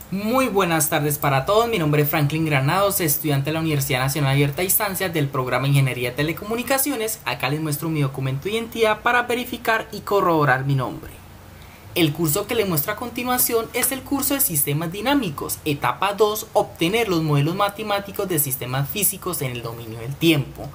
Muy buenas tardes para todos, mi nombre es Franklin Granados, estudiante de la Universidad Nacional Abierta a Distancia del programa Ingeniería de Telecomunicaciones. Acá les muestro mi documento de identidad para verificar y corroborar mi nombre. El curso que les muestro a continuación es el curso de Sistemas Dinámicos, etapa 2, obtener los modelos matemáticos de sistemas físicos en el dominio del tiempo.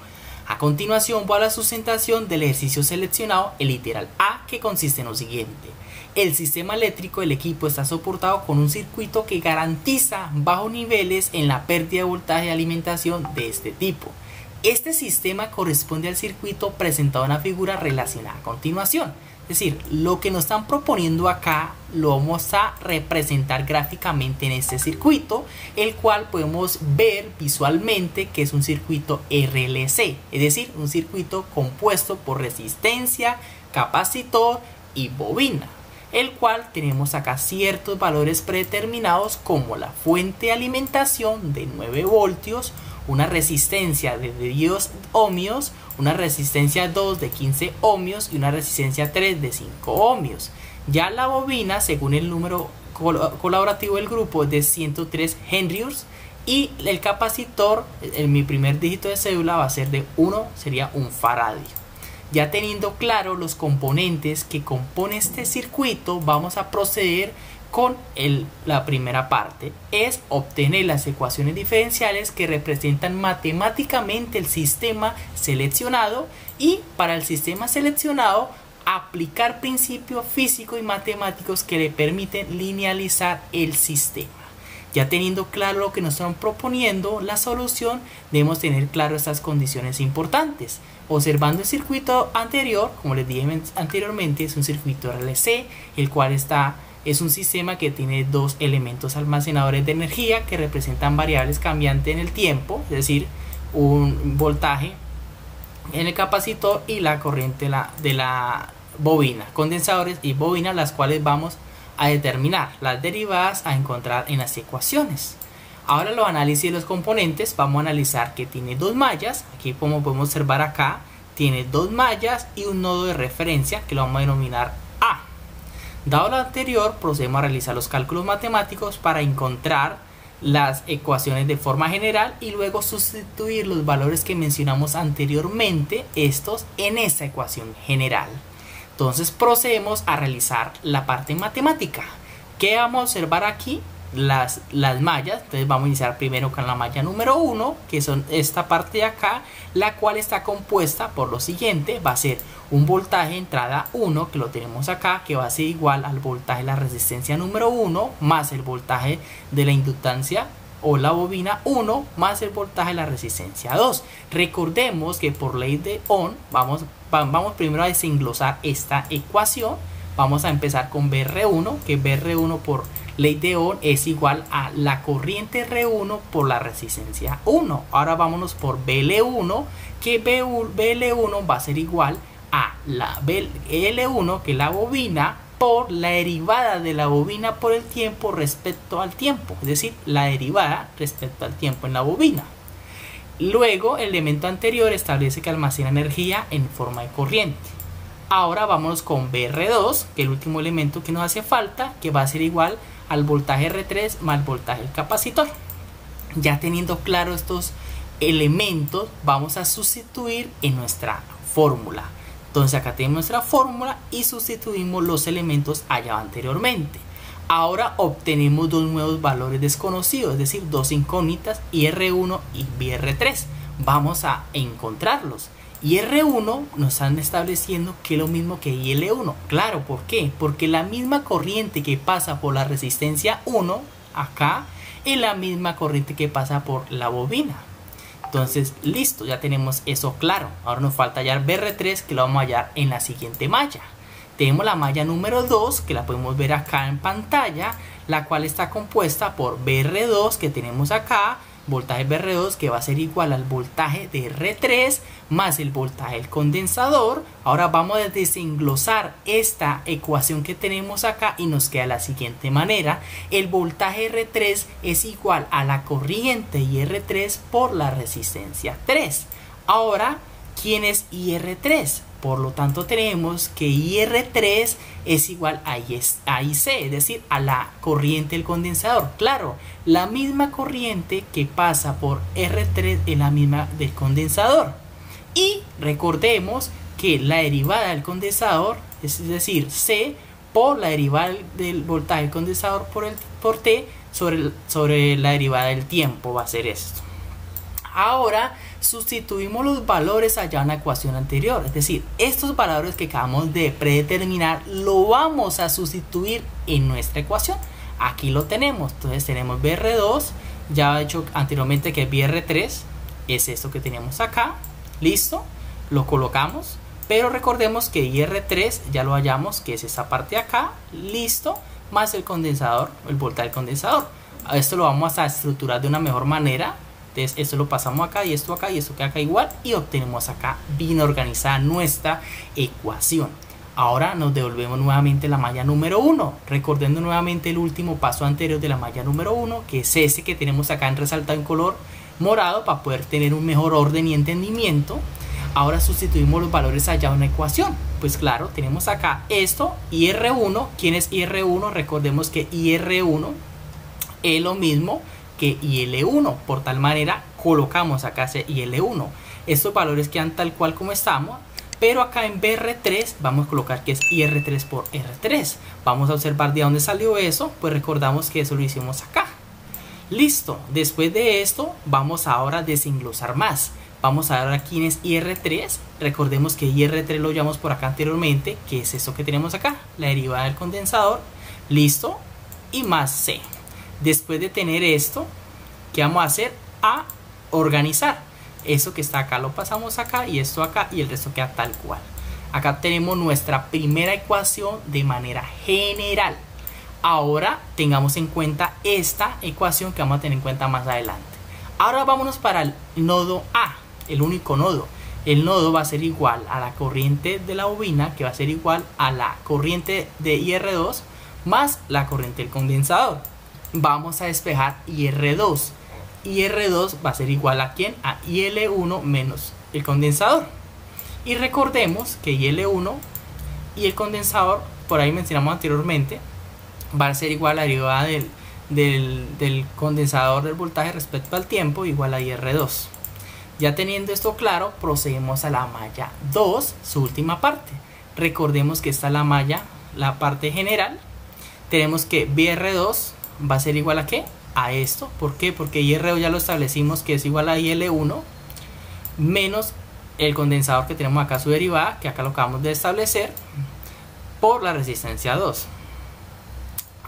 A continuación voy a la sustentación del ejercicio seleccionado, el literal A, que consiste en lo siguiente. El sistema eléctrico del equipo está soportado con un circuito que garantiza bajos niveles en la pérdida de voltaje de alimentación de este tipo. Este sistema corresponde al circuito presentado en la figura relacionada a continuación. Es decir, lo que nos están proponiendo acá lo vamos a representar gráficamente en este circuito, el cual podemos ver visualmente que es un circuito RLC, es decir, un circuito compuesto por resistencia, capacitor y bobina, el cual tenemos acá ciertos valores predeterminados como la fuente de alimentación de 9 voltios, una resistencia de 10 ohmios, una resistencia 2 de 15 ohmios y una resistencia 3 de 5 ohmios. Ya la bobina, según el número colaborativo del grupo, es de 103 henrios y el capacitor, en mi primer dígito de cédula va a ser de 1, sería un faradio. Ya teniendo claro los componentes que compone este circuito, vamos a proceder con la primera parte, es obtener las ecuaciones diferenciales que representan matemáticamente el sistema seleccionado y para el sistema seleccionado aplicar principios físicos y matemáticos que le permiten linealizar el sistema. Ya teniendo claro lo que nos están proponiendo, la solución, debemos tener claro estas condiciones importantes. Observando el circuito anterior, como les dije anteriormente, es un circuito RLC, el cual es un sistema que tiene dos elementos almacenadores de energía que representan variables cambiantes en el tiempo, es decir, un voltaje en el capacitor y la corriente de la bobina, condensadores y bobina, las cuales vamos a determinar las derivadas a encontrar en las ecuaciones. Ahora los análisis de los componentes, vamos a analizar que tiene dos mallas, aquí como podemos observar acá, tiene dos mallas y un nodo de referencia que lo vamos a denominar A. Dado lo anterior, procedemos a realizar los cálculos matemáticos para encontrar las ecuaciones de forma general y luego sustituir los valores que mencionamos anteriormente, estos en esa ecuación general. Entonces procedemos a realizar la parte matemática. ¿Qué vamos a observar aquí? Las mallas. Entonces vamos a iniciar primero con la malla número 1, que son esta parte de acá, la cual está compuesta por lo siguiente. Va a ser un voltaje de entrada 1, que lo tenemos acá, que va a ser igual al voltaje de la resistencia número 1 más el voltaje de la inductancia o la bobina 1 más el voltaje de la resistencia 2. Recordemos que por ley de Ohm vamos primero a desenglosar esta ecuación. Vamos a empezar con BR1, que BR1 por ley de Ohm es igual a la corriente R1 por la resistencia 1. Ahora vámonos por BL1, que BL1 va a ser igual a la BL1, que es la bobina, por la derivada de la bobina por el tiempo respecto al tiempo, es decir, la derivada respecto al tiempo en la bobina. Luego, el elemento anterior establece que almacena energía en forma de corriente. Ahora vámonos con BR2, que es el último elemento que nos hace falta, que va a ser igual al voltaje R3 más el voltaje del capacitor. Ya teniendo claro estos elementos, vamos a sustituir en nuestra fórmula. Entonces acá tenemos nuestra fórmula y sustituimos los elementos allá anteriormente. Ahora obtenemos dos nuevos valores desconocidos, es decir, dos incógnitas, IR1 y BR3. Vamos a encontrarlos. IR1 nos están estableciendo que es lo mismo que IL1. Claro, ¿por qué? Porque la misma corriente que pasa por la resistencia 1 acá es la misma corriente que pasa por la bobina. Entonces, listo, ya tenemos eso claro. Ahora nos falta hallar BR3, que lo vamos a hallar en la siguiente malla. Tenemos la malla número 2, que la podemos ver acá en pantalla, la cual está compuesta por BR2, que tenemos acá, voltaje BR2, que va a ser igual al voltaje de R3 más el voltaje del condensador. Ahora vamos a desenglosar esta ecuación que tenemos acá y nos queda de la siguiente manera. El voltaje R3 es igual a la corriente IR3 por la resistencia 3. Ahora ¿quién es IR3? Por lo tanto tenemos que IR3 es igual a IC, es decir, a la corriente del condensador. Claro, la misma corriente que pasa por R3 es la misma del condensador. Y recordemos que la derivada del condensador, es decir, C por la derivada del voltaje del condensador por T sobre la derivada del tiempo va a ser esto. Ahora sustituimos los valores allá en la ecuación anterior, es decir, estos valores que acabamos de predeterminar lo vamos a sustituir en nuestra ecuación. Aquí lo tenemos, entonces tenemos BR2, ya he dicho anteriormente que BR3 es esto que tenemos acá, listo, lo colocamos, pero recordemos que IR3 ya lo hallamos, que es esta parte de acá, listo, más el condensador, el voltaje del condensador. Esto lo vamos a estructurar de una mejor manera. Entonces esto lo pasamos acá y esto queda acá igual y obtenemos acá bien organizada nuestra ecuación. Ahora nos devolvemos nuevamente la malla número 1, recordando nuevamente el último paso anterior de la malla número 1, que es ese que tenemos acá en resaltado en color morado para poder tener un mejor orden y entendimiento. Ahora sustituimos los valores allá en una ecuación. Pues claro, tenemos acá esto, IR1. ¿Quién es IR1? Recordemos que IR1 es lo mismo que IL1, por tal manera colocamos acá ese IL1. Estos valores quedan tal cual como estamos, pero acá en BR3 vamos a colocar que es IR3 por R3. Vamos a observar de dónde salió eso, pues recordamos que eso lo hicimos acá. Listo, después de esto vamos ahora a desenglosar más. Vamos a ver quién es IR3. Recordemos que IR3 lo llamamos por acá anteriormente, que es eso que tenemos acá, la derivada del condensador, listo, y más C. Después de tener esto, ¿qué vamos a hacer? A organizar. Eso que está acá lo pasamos acá y esto acá y el resto queda tal cual. Acá tenemos nuestra primera ecuación de manera general. Ahora tengamos en cuenta esta ecuación que vamos a tener en cuenta más adelante. Ahora vámonos para el nodo A, el único nodo. El nodo va a ser igual a la corriente de la bobina, que va a ser igual a la corriente de IR2 más la corriente del condensador. Vamos a despejar IR2. IR2 va a ser igual a ¿quién? A IL1 menos el condensador. Y recordemos que IL1 y el condensador, por ahí mencionamos anteriormente, va a ser igual a la derivada del condensador del voltaje respecto al tiempo, igual a IR2. Ya teniendo esto claro, procedemos a la malla 2, su última parte. Recordemos que esta es la malla, la parte general. Tenemos que BR2 va a ser igual a ¿qué? A esto. ¿Por qué? Porque IR2 ya lo establecimos que es igual a IL1 menos el condensador que tenemos acá, su derivada, que acá lo acabamos de establecer, por la resistencia 2.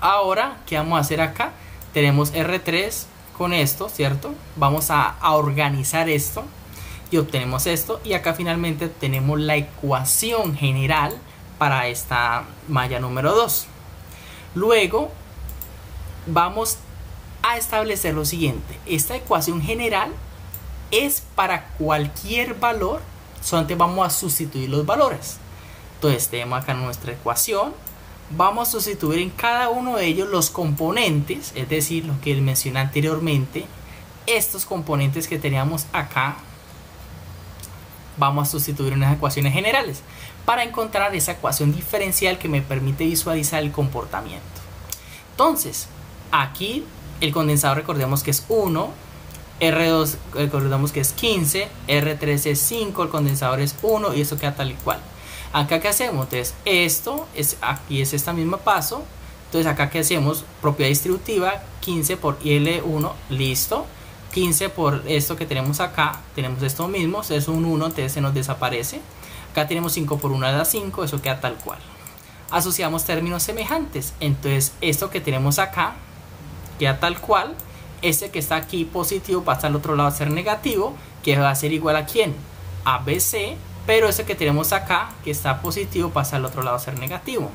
Ahora, ¿qué vamos a hacer acá? Tenemos R3 con esto, ¿cierto? Vamos a organizar esto y obtenemos esto. Y acá finalmente tenemos la ecuación general para esta malla número 2. Luego vamos a establecer lo siguiente. Esta ecuación general es para cualquier valor, solamente vamos a sustituir los valores. Entonces tenemos acá nuestra ecuación, vamos a sustituir en cada uno de ellos los componentes, es decir, lo que les mencioné anteriormente, estos componentes que teníamos acá, vamos a sustituir en las ecuaciones generales para encontrar esa ecuación diferencial que me permite visualizar el comportamiento. Entonces, aquí el condensador recordemos que es 1, R2 recordemos que es 15, R3 es 5, el condensador es 1 y eso queda tal y cual. Acá ¿qué hacemos? Entonces esto es, aquí es este mismo paso. Entonces acá ¿qué hacemos? Propiedad distributiva, 15 por IL1, listo. 15 por esto que tenemos acá, tenemos esto mismo, es un 1, entonces se nos desaparece. Acá tenemos 5 por 1 da 5, eso queda tal cual. Asociamos términos semejantes, entonces esto que tenemos acá queda tal cual. Este que está aquí positivo pasa al otro lado a ser negativo, que va a ser igual a ¿quién? A BC, pero eso que tenemos acá que está positivo pasa al otro lado a ser negativo.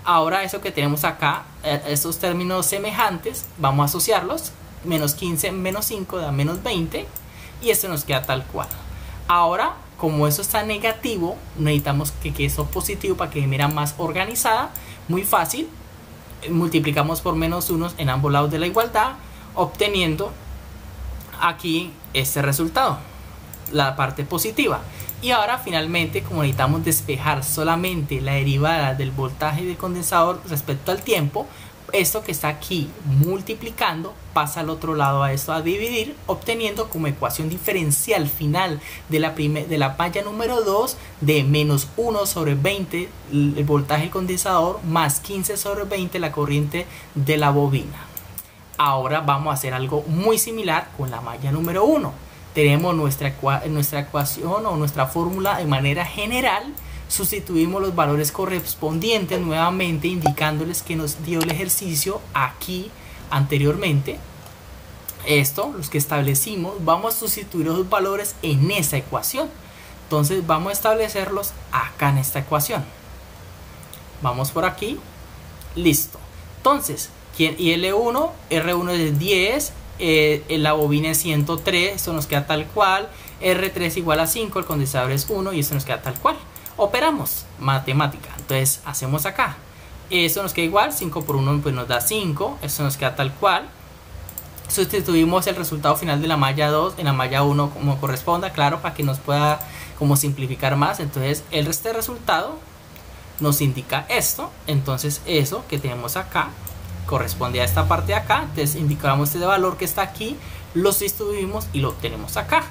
Ahora eso que tenemos acá, estos términos semejantes, vamos a asociarlos. Menos 15 menos 5 da menos 20 y esto nos queda tal cual. Ahora, como eso está negativo, necesitamos que quede eso positivo para que mira más organizada. Muy fácil, multiplicamos por menos 1 en ambos lados de la igualdad, obteniendo aquí este resultado, la parte positiva. Y ahora finalmente, como necesitamos despejar solamente la derivada del voltaje del condensador respecto al tiempo, esto que está aquí multiplicando pasa al otro lado a esto a dividir, obteniendo como ecuación diferencial final de la malla número 2 de menos 1 sobre 20 el voltaje del condensador más 15 sobre 20 la corriente de la bobina. Ahora vamos a hacer algo muy similar con la malla número 1. Tenemos nuestra ecuación o nuestra fórmula de manera general. Sustituimos los valores correspondientes nuevamente, indicándoles que nos dio el ejercicio aquí anteriormente. Los que establecimos, vamos a sustituir los valores en esa ecuación. Entonces vamos a establecerlos acá en esta ecuación. Vamos por aquí. Listo. Entonces, IL1, R1 es 10, la bobina es 103, esto nos queda tal cual. R3 igual a 5, el condensador es 1 y esto nos queda tal cual. Operamos matemática, entonces hacemos acá, eso nos queda igual, 5 por 1 pues nos da 5, eso nos queda tal cual. Sustituimos el resultado final de la malla 2 en la malla 1 como corresponda, claro, para que nos pueda como simplificar más. Entonces el resto de resultado nos indica esto, entonces eso que tenemos acá corresponde a esta parte de acá, entonces indicamos este valor que está aquí, lo sustituimos y lo obtenemos acá.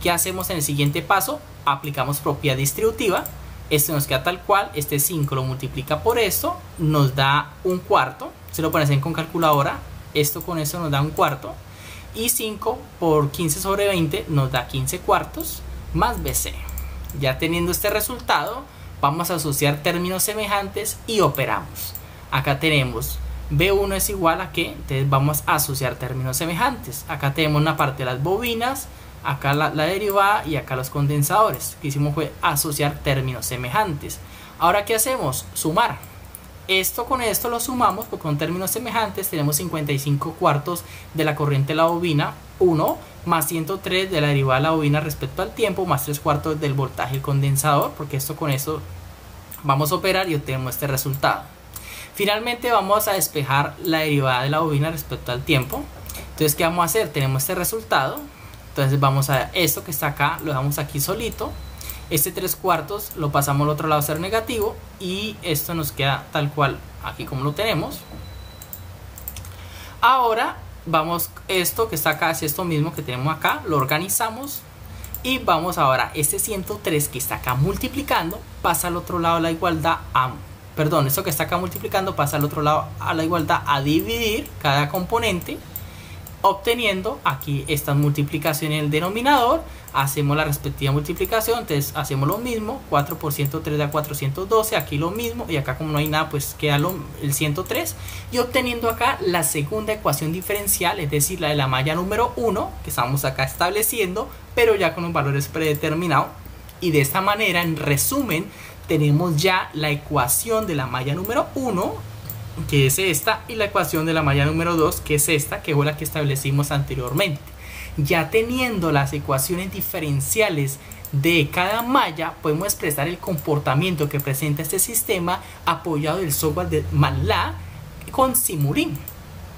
¿Qué hacemos en el siguiente paso? Aplicamos propiedad distributiva. Este nos queda tal cual, este 5 lo multiplica por esto, nos da un cuarto, se lo pones con calculadora, esto con esto nos da un cuarto, y 5 por 15 sobre 20 nos da 15 cuartos, más BC. Ya teniendo este resultado, vamos a asociar términos semejantes y operamos. Acá tenemos B1 es igual a ¿qué? Entonces vamos a asociar términos semejantes. Acá tenemos una parte de las bobinas, acá la derivada y acá los condensadores. Lo que hicimos fue asociar términos semejantes. Ahora ¿qué hacemos? Sumar. Esto con esto lo sumamos porque con términos semejantes tenemos 55 cuartos de la corriente de la bobina 1 más 103 de la derivada de la bobina respecto al tiempo más 3 cuartos del voltaje del condensador, porque esto con esto vamos a operar y obtenemos este resultado. Finalmente vamos a despejar la derivada de la bobina respecto al tiempo. Entonces ¿qué vamos a hacer? Tenemos este resultado. Entonces vamos a esto que está acá, lo dejamos aquí solito. Este 3 cuartos lo pasamos al otro lado a ser negativo. Y esto nos queda tal cual aquí como lo tenemos. Ahora vamos, esto que está acá es esto mismo que tenemos acá, lo organizamos. Y vamos ahora, este 103 que está acá multiplicando pasa al otro lado a la igualdad a... Perdón, esto que está acá multiplicando pasa al otro lado a la igualdad a dividir cada componente, obteniendo aquí estas multiplicaciones en el denominador. Hacemos la respectiva multiplicación, entonces hacemos lo mismo, 4 por 103 da 412, aquí lo mismo, y acá como no hay nada pues queda el 103, y obteniendo acá la segunda ecuación diferencial, es decir la de la malla número 1 que estamos acá estableciendo, pero ya con los valores predeterminados. Y de esta manera, en resumen, tenemos ya la ecuación de la malla número 1, que es esta, y la ecuación de la malla número 2, que es esta, que fue la que establecimos anteriormente. Ya teniendo las ecuaciones diferenciales de cada malla, podemos expresar el comportamiento que presenta este sistema apoyado del software de MATLAB con Simulink.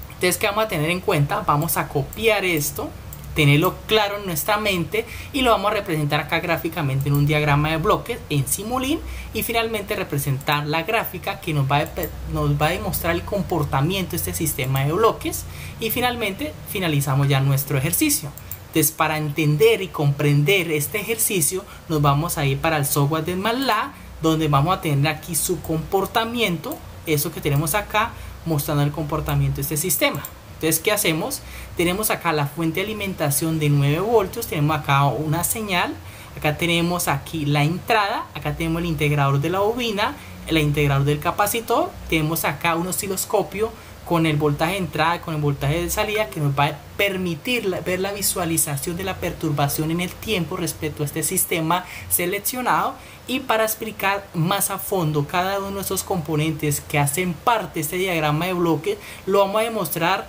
Entonces, ¿qué vamos a tener en cuenta? Vamos a copiar esto, tenerlo claro en nuestra mente, y lo vamos a representar acá gráficamente en un diagrama de bloques en Simulink, y finalmente representar la gráfica que nos va a demostrar el comportamiento de este sistema de bloques, y finalmente finalizamos ya nuestro ejercicio. Entonces, para entender y comprender este ejercicio nos vamos a ir para el software de MATLAB, donde vamos a tener aquí su comportamiento, eso que tenemos acá mostrando el comportamiento de este sistema. Entonces, ¿qué hacemos? Tenemos acá la fuente de alimentación de 9 voltios, tenemos acá una señal, acá tenemos aquí la entrada, acá tenemos el integrador de la bobina, el integrador del capacitor, tenemos acá un osciloscopio con el voltaje de entrada y con el voltaje de salida, que nos va a permitir ver la visualización de la perturbación en el tiempo respecto a este sistema seleccionado. Y para explicar más a fondo cada uno de esos componentes que hacen parte de este diagrama de bloques, lo vamos a demostrar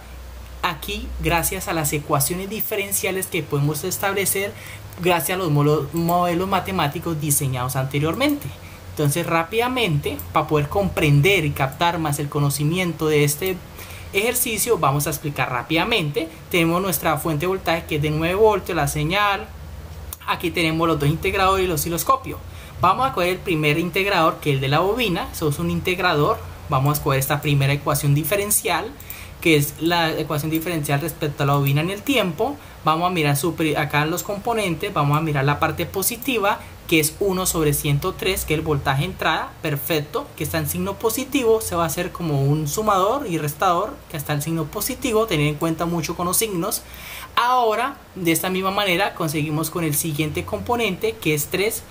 aquí gracias a las ecuaciones diferenciales que podemos establecer gracias a los modelos matemáticos diseñados anteriormente. Entonces, rápidamente, para poder comprender y captar más el conocimiento de este ejercicio, vamos a explicar rápidamente. Tenemos nuestra fuente de voltaje que es de 9 voltios, la señal. aquí tenemos los dos integradores y el osciloscopio. Vamos a coger el primer integrador, que es el de la bobina. Eso es un integrador. Vamos a escoger esta primera ecuación diferencial, que es la ecuación diferencial respecto a la bobina en el tiempo. Vamos a mirar acá en los componentes, vamos a mirar la parte positiva, que es 1 sobre 103, que es el voltaje entrada, perfecto, que está en signo positivo. Se va a hacer como un sumador y restador, que está en signo positivo, tener en cuenta mucho con los signos. Ahora, de esta misma manera, conseguimos con el siguiente componente, que es 3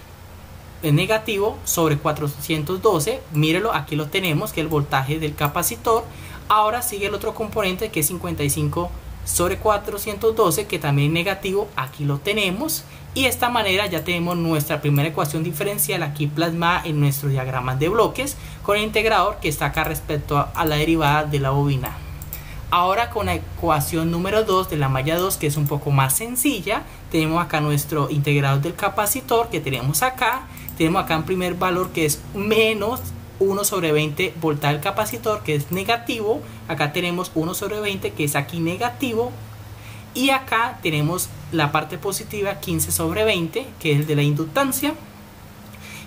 negativo sobre 412. Mírelo, aquí lo tenemos, que es el voltaje del capacitor. Ahora sigue el otro componente, que es 55 sobre 412, que también es negativo. Aquí lo tenemos, y de esta manera ya tenemos nuestra primera ecuación diferencial aquí plasmada en nuestro diagrama de bloques, con el integrador que está acá respecto a la derivada de la bobina. Ahora con la ecuación número 2 de la malla 2, que es un poco más sencilla, tenemos acá nuestro integrador del capacitor, que tenemos acá en primer valor, que es menos 1 sobre 20 voltaje del capacitor, que es negativo. Acá tenemos 1 sobre 20, que es aquí negativo, y acá tenemos la parte positiva, 15 sobre 20, que es el de la inductancia.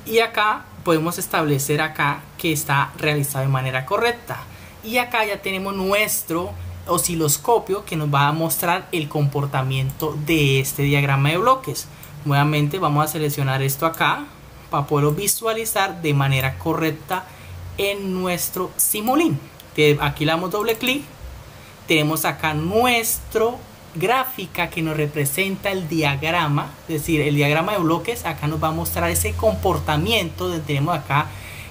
Y acá podemos establecer acá que está realizado de manera correcta. Y acá ya tenemos nuestro osciloscopio, que nos va a mostrar el comportamiento de este diagrama de bloques. Nuevamente vamos a seleccionar esto acá para poderlo visualizar de manera correcta en nuestro Simulink. Aquí le damos doble clic, tenemos acá nuestro gráfica que nos representa el diagrama, es decir, el diagrama de bloques. Acá nos va a mostrar ese comportamiento donde tenemos acá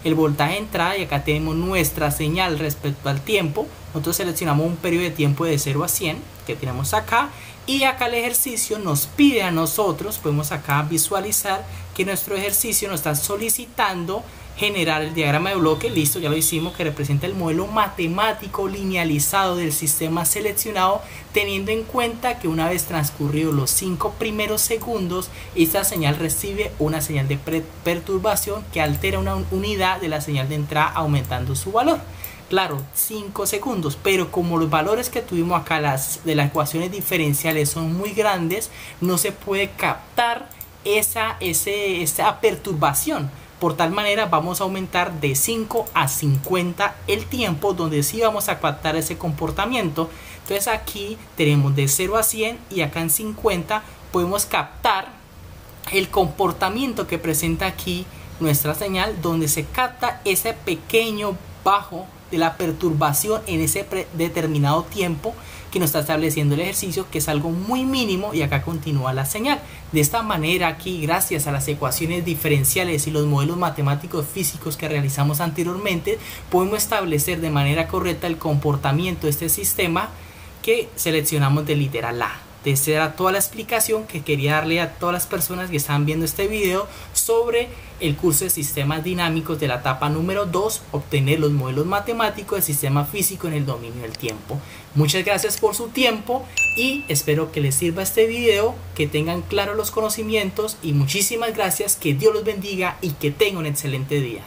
el voltaje de entrada y acá tenemos nuestra señal respecto al tiempo. Nosotros seleccionamos un periodo de tiempo de 0 a 100 que tenemos acá, y acá el ejercicio nos pide a nosotros, podemos acá visualizar que nuestro ejercicio nos está solicitando generar el diagrama de bloque. Listo, ya lo hicimos, que representa el modelo matemático linealizado del sistema seleccionado, teniendo en cuenta que una vez transcurridos los 5 primeros segundos, esta señal recibe una señal de perturbación que altera una unidad de la señal de entrada, aumentando su valor. Claro, 5 segundos, pero como los valores que tuvimos acá de las ecuaciones diferenciales son muy grandes, no se puede captar esa perturbación. Por tal manera vamos a aumentar de 5 a 50 el tiempo donde sí vamos a captar ese comportamiento. Entonces aquí tenemos de 0 a 100 y acá en 50 podemos captar el comportamiento que presenta aquí nuestra señal, donde se capta ese pequeño bajo de la perturbación en ese determinado tiempo que nos está estableciendo el ejercicio, que es algo muy mínimo, y acá continúa la señal. De esta manera aquí, gracias a las ecuaciones diferenciales y los modelos matemáticos físicos que realizamos anteriormente, podemos establecer de manera correcta el comportamiento de este sistema que seleccionamos del literal A. Esta era toda la explicación que quería darle a todas las personas que están viendo este video sobre el curso de sistemas dinámicos de la etapa número 2, obtener los modelos matemáticos del sistema físico en el dominio del tiempo. Muchas gracias por su tiempo y espero que les sirva este video, que tengan claros los conocimientos, y muchísimas gracias, que Dios los bendiga y que tengan un excelente día.